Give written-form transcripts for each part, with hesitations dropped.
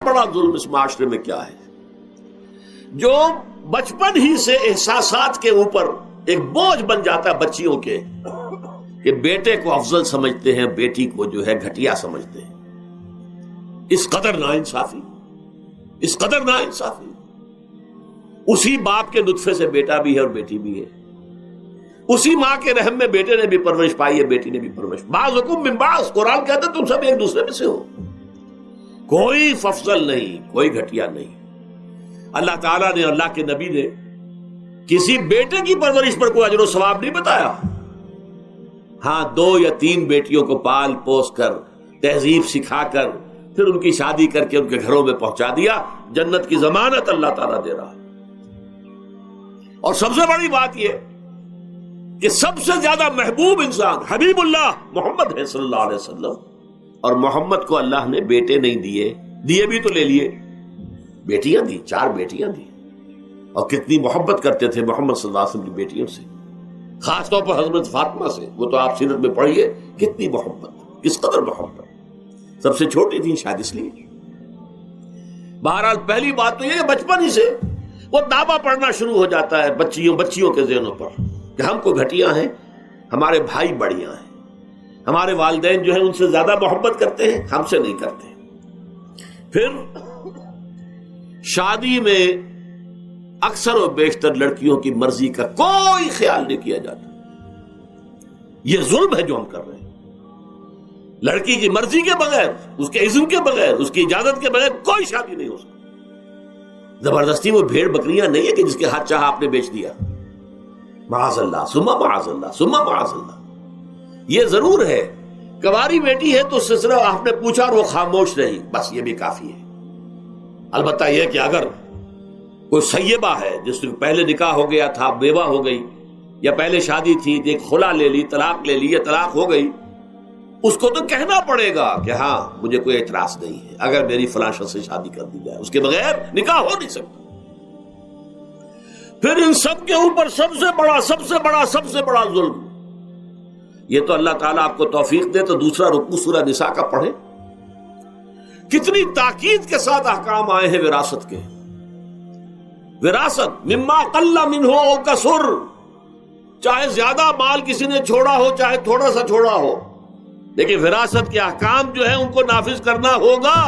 بڑا ظلم اس معاشرے میں کیا ہے جو بچپن ہی سے احساسات کے اوپر ایک بوجھ بن جاتا ہے بچیوں کے کہ بیٹے کو افضل سمجھتے ہیں، بیٹی کو جو ہے گھٹیا سمجھتے ہیں۔ اس قدر ناانصافی، اس قدر ناانصافی۔ اسی باپ کے نطفے سے بیٹا بھی ہے اور بیٹی بھی ہے، اسی ماں کے رحم میں بیٹے نے بھی پرورش پائی ہے، بیٹی نے بھی پرورش۔ بعضکم من بعض، قرآن کہتا ہے تم سب ایک دوسرے میں سے ہو، کوئی افضل نہیں، کوئی گھٹیا نہیں۔ اللہ تعالیٰ نے، اللہ کے نبی نے کسی بیٹے کی پرورش پر کوئی اجر و ثواب نہیں بتایا۔ ہاں 2 یا 3 بیٹیوں کو پال پوس کر، تہذیب سکھا کر، پھر ان کی شادی کر کے ان کے گھروں میں پہنچا دیا، جنت کی ضمانت اللہ تعالیٰ دے رہا۔ اور سب سے بڑی بات یہ کہ سب سے زیادہ محبوب انسان حبیب اللہ محمد ہے صلی اللہ علیہ وسلم، اور محمد کو اللہ نے بیٹے نہیں دیے بھی تو لے لیے، بیٹیاں دی، 4 بیٹیاں دی، اور کتنی محبت کرتے تھے محمد صلی اللہ علیہ وسلم کی بیٹیوں سے، خاص طور پر حضرت فاطمہ سے۔ وہ تو آپ سیرت میں پڑھیے کتنی محبت، کس قدر محبت، سب سے چھوٹی تھی شاید اس لیے۔ بہرحال پہلی بات تو یہ کہ بچپن ہی سے وہ دعویٰ پڑھنا شروع ہو جاتا ہے بچیوں کے ذہنوں پر کہ ہم کو گھٹیا ہیں، ہمارے بھائی بڑیاں ہیں، ہمارے والدین جو ہیں ان سے زیادہ محبت کرتے ہیں، ہم سے نہیں کرتے۔ پھر شادی میں اکثر و بیشتر لڑکیوں کی مرضی کا کوئی خیال نہیں کیا جاتا۔ یہ ظلم ہے جو ہم کر رہے ہیں۔ لڑکی کی مرضی کے بغیر، اس کے اذن کے بغیر، اس کی اجازت کے بغیر کوئی شادی نہیں ہو سکتی۔ زبردستی وہ بھیڑ بکریاں نہیں ہے کہ جس کے ہاتھ چاہا آپ نے بیچ دیا، معاذ اللہ ثم معاذ اللہ ثم معاذ اللہ۔ یہ ضرور ہے کنواری بیٹی ہے تو اس سے صرف آپ نے پوچھا اور وہ خاموش رہی، بس یہ بھی کافی ہے۔ البتہ یہ کہ اگر کوئی سیبہ ہے جس نے پہلے نکاح ہو گیا تھا، بیوہ ہو گئی، یا پہلے شادی تھی، ایک خلا لے لی، طلاق لے لی، یا طلاق ہو گئی، اس کو تو کہنا پڑے گا کہ ہاں مجھے کوئی اعتراض نہیں ہے اگر میری فلاں شخص سے شادی کر دی جائے، اس کے بغیر نکاح ہو نہیں سکتا۔ پھر ان سب کے اوپر سب سے بڑا ظلم، یہ تو اللہ تعالیٰ آپ کو توفیق دے تو دوسرا رکوع سورہ نساء کا پڑھیں، کتنی تاکید کے ساتھ احکام آئے ہیں وراثت کے۔ وراثت مما قل منہ او کثر، چاہے زیادہ مال کسی نے چھوڑا ہو چاہے تھوڑا سا چھوڑا ہو، لیکن وراثت کے احکام جو ہیں ان کو نافذ کرنا ہوگا۔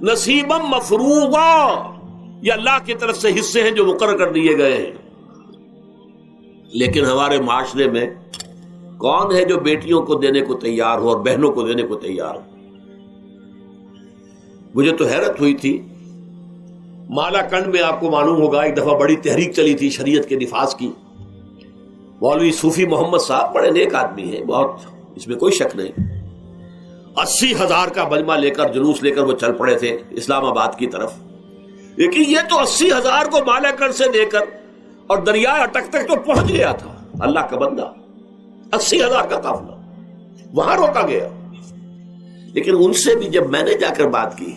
نصیبا مفروضا، یہ اللہ کی طرف سے حصے ہیں جو مقرر کر دیے گئے ہیں۔ لیکن ہمارے معاشرے میں کون ہے جو بیٹیوں کو دینے کو تیار ہو اور بہنوں کو دینے کو تیار ہو؟ مجھے تو حیرت ہوئی تھی، مالا کنڈ میں آپ کو معلوم ہوگا ایک دفعہ بڑی تحریک چلی تھی شریعت کے نفاذ کی۔ مولوی صوفی محمد صاحب بڑے نیک آدمی ہیں، بہت، اس میں کوئی شک نہیں۔ 80,000 کا مجمع لے کر، جلوس لے کر وہ چل پڑے تھے اسلام آباد کی طرف، لیکن یہ تو 80,000 کو مالا کنڈ سے لے کر اور دریائے اٹک تک تو پہنچ گیا تھا۔ اللہ کا بندہ، 80,000 کا قافلہ وہاں روکا گیا۔ لیکن ان سے بھی جب میں نے جا کر بات کی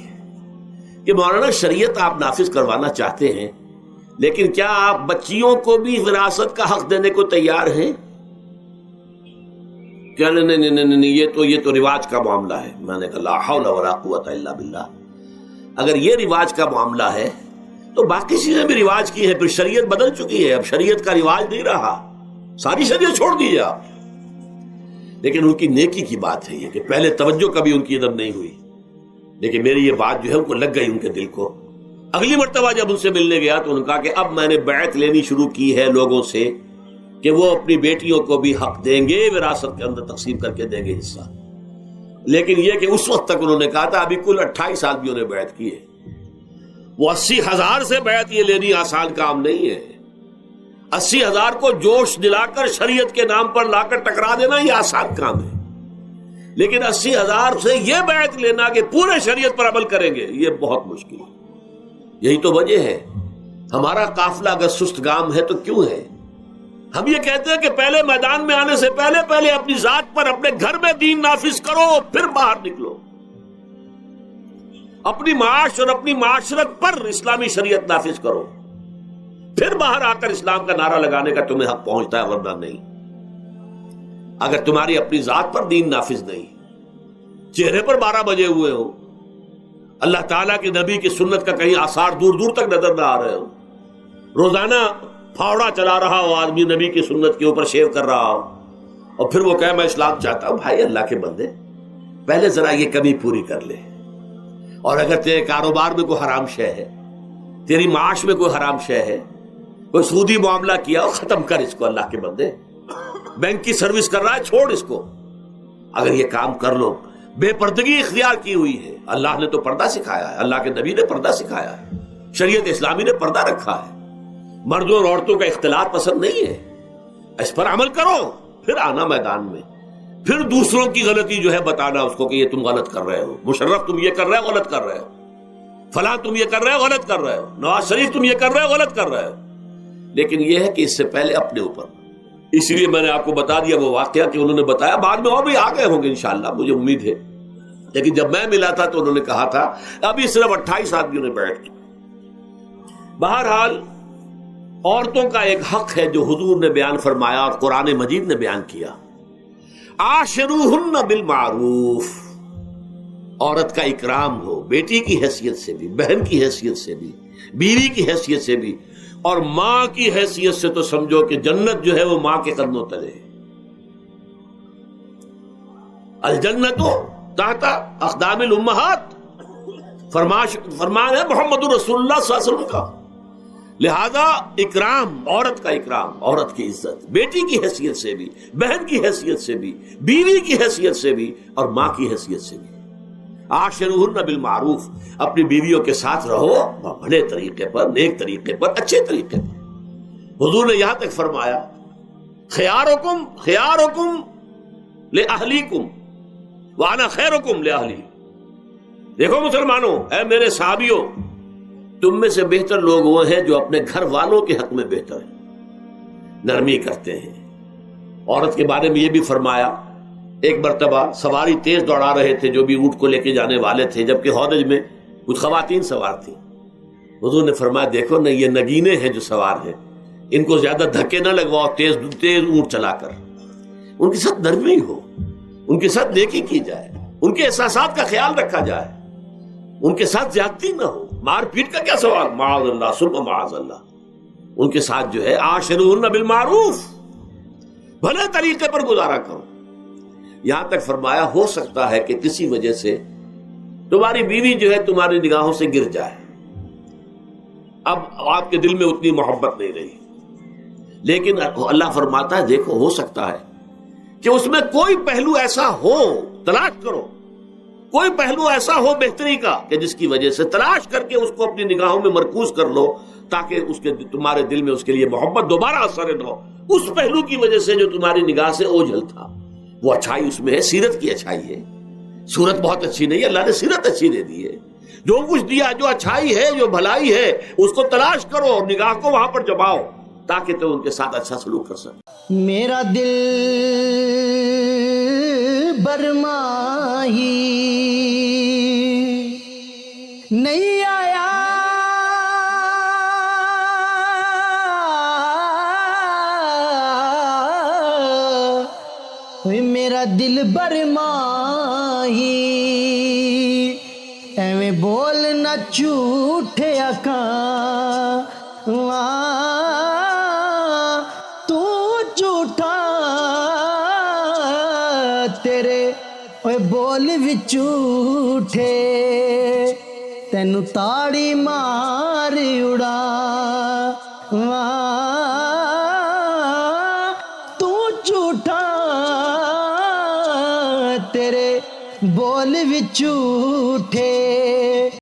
کہ مولانا شریعت آپ نافذ کروانا چاہتے ہیں، لیکن کیا آپ بچیوں کو بھی وراثت کا حق دینے کو تیار ہیں؟ کیا نہیں، یہ تو رواج کا معاملہ ہے۔ میں نے کہا لا حول ولا قوت الا باللہ، اگر یہ رواج کا معاملہ ہے تو باقی چیزیں بھی رواج کی ہیں، پھر شریعت بدل چکی ہے، اب شریعت کا رواج نہیں رہا، ساری شریعت چھوڑ دیجیے آپ۔ لیکن ان کی نیکی کی بات ہے یہ کہ پہلے توجہ کبھی ان کی ادب نہیں ہوئی، لیکن میری یہ بات جو ہے ان کو لگ گئی ان کے دل کو۔ اگلی مرتبہ جب ان سے ملنے گیا تو انہوں نے کہا کہ اب میں نے بیعت لینی شروع کی ہے لوگوں سے کہ وہ اپنی بیٹیوں کو بھی حق دیں گے، وراثت کے اندر تقسیم کر کے دیں گے حصہ۔ لیکن یہ کہ اس وقت تک انہوں نے کہا تھا، ابھی کل 28 آدمیوں نے بیعت کی ہے۔ وہ 80,000 سے بیعت یہ لینی آسان کام نہیں ہے۔ 80,000 کو جوش دلا کر شریعت کے نام پر لا کر ٹکرا دینا یہ آسان کام ہے، لیکن 80,000 سے یہ بیعت لینا کہ پورے شریعت پر عمل کریں گے، یہ بہت مشکل ہے۔ یہی تو وجہ ہے ہمارا قافلہ اگر سست گام ہے تو کیوں ہے؟ ہم یہ کہتے ہیں کہ پہلے میدان میں آنے سے پہلے اپنی ذات پر، اپنے گھر میں دین نافذ کرو، پھر باہر نکلو، اپنی معاش اور اپنی معاشرت پر اسلامی شریعت نافذ کرو، پھر باہر آ کر اسلام کا نعرہ لگانے کا تمہیں حق پہنچتا ہے، ورنہ نہیں۔ اگر تمہاری اپنی ذات پر دین نافذ نہیں، چہرے پر 12 بجے ہوئے ہو، اللہ تعالیٰ کے نبی کی سنت کا کہیں آثار دور دور تک نظر نہ آ رہے ہو، روزانہ پھاوڑا چلا رہا ہو آدمی نبی کی سنت کے اوپر شیو کر رہا ہو، اور پھر وہ کہے میں اسلام چاہتا ہوں. بھائی اللہ کے بندے، پہلے ذرا یہ کمی پوری کر لے. اور اگر تیرے کاروبار میں کوئی حرام شے ہے، تیری معاش میں کوئی حرام شے ہے، کوئی سودی معاملہ کیا ہو، ختم کر اس کو. اللہ کے بندے، بینک کی سروس کر رہا ہے، چھوڑ اس کو. اگر یہ کام کر لو، بے پردگی اختیار کی ہوئی ہے. اللہ نے تو پردہ سکھایا ہے، اللہ کے نبی نے پردہ سکھایا ہے، شریعت اسلامی نے پردہ رکھا ہے. مردوں اور عورتوں کا اختلاط پسند نہیں ہے، اس پر عمل کرو، پھر آنا میدان میں، پھر دوسروں کی غلطی جو ہے بتانا اس کو کہ یہ تم غلط کر رہے ہو، مشرف تم یہ کر رہے ہو، غلط کر رہے ہو، فلاں تم یہ کر رہے ہو، غلط کر رہے ہو، نواز شریف تم یہ کر رہے ہو، غلط کر رہے ہو. لیکن یہ ہے کہ اس سے پہلے اپنے اوپر. اس لیے میں نے آپ کو بتا دیا وہ واقعہ کہ انہوں نے بتایا، بعد میں اور بھی آ گئے ہوں گے انشاءاللہ، مجھے امید ہے. لیکن جب میں ملا تھا تو انہوں نے کہا تھا ابھی صرف 28 آدمیوں نے بیٹھ کے. بہرحال عورتوں کا ایک حق ہے جو حضور نے بیان فرمایا اور قرآن مجید نے بیان کیا. عاشروہن بالمعروف، عورت کا اکرام ہو، بیٹی کی حیثیت سے بھی، بہن کی حیثیت سے بھی، بیوی کی حیثیت سے بھی، اور ماں کی حیثیت سے تو سمجھو کہ جنت جو ہے وہ ماں کے قدموں تلے. الجنت تحت اقدام الامہات، فرمان ہے محمد رسول اللہ صلی اللہ علیہ وسلم کا. لہذا اکرام، عورت کا اکرام، عورت کی عزت، بیٹی کی حیثیت سے بھی، بہن کی حیثیت سے بھی، بیوی کی حیثیت سے بھی، اور ماں کی حیثیت سے بھی. عاشروہن بالمعروف، اپنی بیویوں کے ساتھ رہو بڑے طریقے پر، نیک طریقے پر، اچھے طریقے پر. حضور نے یہاں تک فرمایا خیارکم خیارکم لأہلیکم وانا خیرکم لأہلی. دیکھو مسلمانوں، اے میرے صحابیوں، تم میں سے بہتر لوگ وہ ہیں جو اپنے گھر والوں کے حق میں بہتر ہیں، نرمی کرتے ہیں. عورت کے بارے میں یہ بھی فرمایا، ایک مرتبہ سواری تیز دوڑا رہے تھے جو بھی اونٹ کو لے کے جانے والے تھے، جبکہ ہودج میں کچھ خواتین سوار تھیں. حضور نے فرمایا دیکھو نا، یہ نگینے ہیں جو سوار ہیں، ان کو زیادہ دھکے نہ لگواؤ تیز تیز اونٹ چلا کر. ان کے ساتھ نرمی ہو، ان کے ساتھ نیکی کی جائے، ان کے احساسات کا خیال رکھا جائے، ان کے ساتھ زیادتی نہ ہو. مار پیٹ کا کیا سوال، معاذ اللہ ثم معاذ اللہ. ان کے ساتھ جو ہے عاشروہن بالمعروف، بھلے طریقے پر گزارا کرو. یہاں تک فرمایا ہو سکتا ہے کہ کسی وجہ سے تمہاری بیوی جو ہے تمہاری نگاہوں سے گر جائے، اب آپ کے دل میں اتنی محبت نہیں رہی، لیکن اللہ فرماتا ہے دیکھو ہو سکتا ہے کہ اس میں کوئی پہلو ایسا ہو، تلاش کرو، کوئی پہلو ایسا ہو بہتری کا کہ جس کی وجہ سے تلاش کر کے اس کو اپنی نگاہوں میں مرکوز کر لو، تاکہ اس کے تمہارے دل میں اس کے لیے محبت دوبارہ اثر نہ ہو. اس پہلو کی وجہ سے جو تمہاری نگاہ سے اوجھل تھا، وہ اچھائی اس میں ہے، سیرت کی اچھائی ہے. صورت بہت اچھی نہیں ہے، اللہ نے سیرت اچھی دے دی ہے. جو کچھ دیا، جو اچھائی ہے، جو بھلائی ہے، اس کو تلاش کرو اور نگاہ کو وہاں پر جماؤ تاکہ تم ان کے ساتھ اچھا سلوک کر سکو. میرا دل برماہی نہیں آیا، میرا دل برماہی ایویں بولنا جھوٹے اکھاں، تو جھوٹا تیرے اوے بول وچ جھوٹے، تینوں تاڑی مار اڑا، تو جھوٹا تیرے بول وچ جھوٹے.